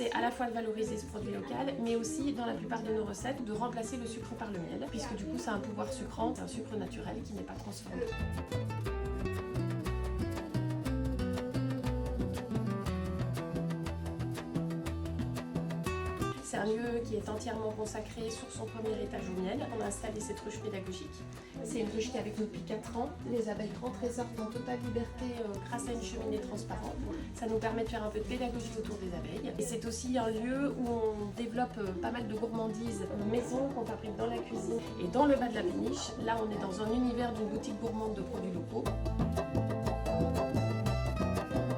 c'est à la fois de valoriser ce produit local, mais aussi dans la plupart de nos recettes, de remplacer le sucre par le miel, puisque du coup ça a un pouvoir sucrant, c'est un sucre naturel qui n'est pas transformé. C'est un lieu qui est entièrement consacré sur son premier étage au miel. On a installé cette ruche pédagogique. C'est une ruche qui est avec nous depuis 4 ans. Les abeilles rentrent et sortent en totale liberté grâce à une cheminée transparente. Ça nous permet de faire un peu de pédagogie autour des abeilles. Et c'est aussi un lieu où on développe pas mal de gourmandises maison qu'on fabrique dans la cuisine et dans le bas de la péniche. Là, on est dans un univers d'une boutique gourmande de produits locaux.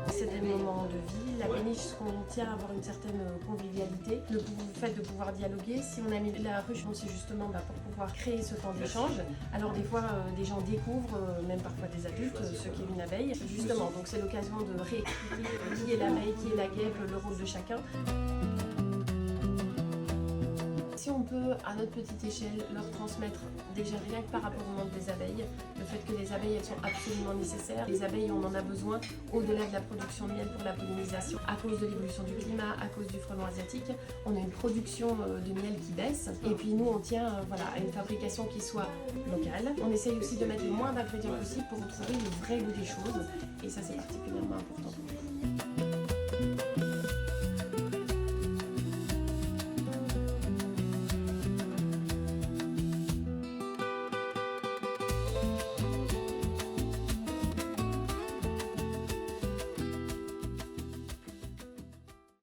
C'est des moments de vie. La péniche, ce qu'on tient à avoir une certaine convivialité, le fait de pouvoir dialoguer. Si on a mis la ruche, c'est justement pour pouvoir créer ce temps d'échange. Alors des fois, des gens découvrent, même parfois des adultes, ce qu'est une abeille. Justement, donc c'est l'occasion de réexpliquer qui est l'abeille, qui est la guêpe, le rôle de chacun. Si on peut, à notre petite échelle, leur transmettre déjà rien que par rapport au monde des abeilles, le fait que les abeilles elles sont absolument nécessaires. Les abeilles, on en a besoin au-delà de la production de miel pour la pollinisation. À cause de l'évolution du climat, à cause du frelon asiatique, on a une production de miel qui baisse. Et puis nous, on tient à une fabrication qui soit locale. On essaye aussi de mettre le moins d'ingrédients possible pour retrouver le vrai goût des choses. Et ça, c'est particulièrement important pour nous.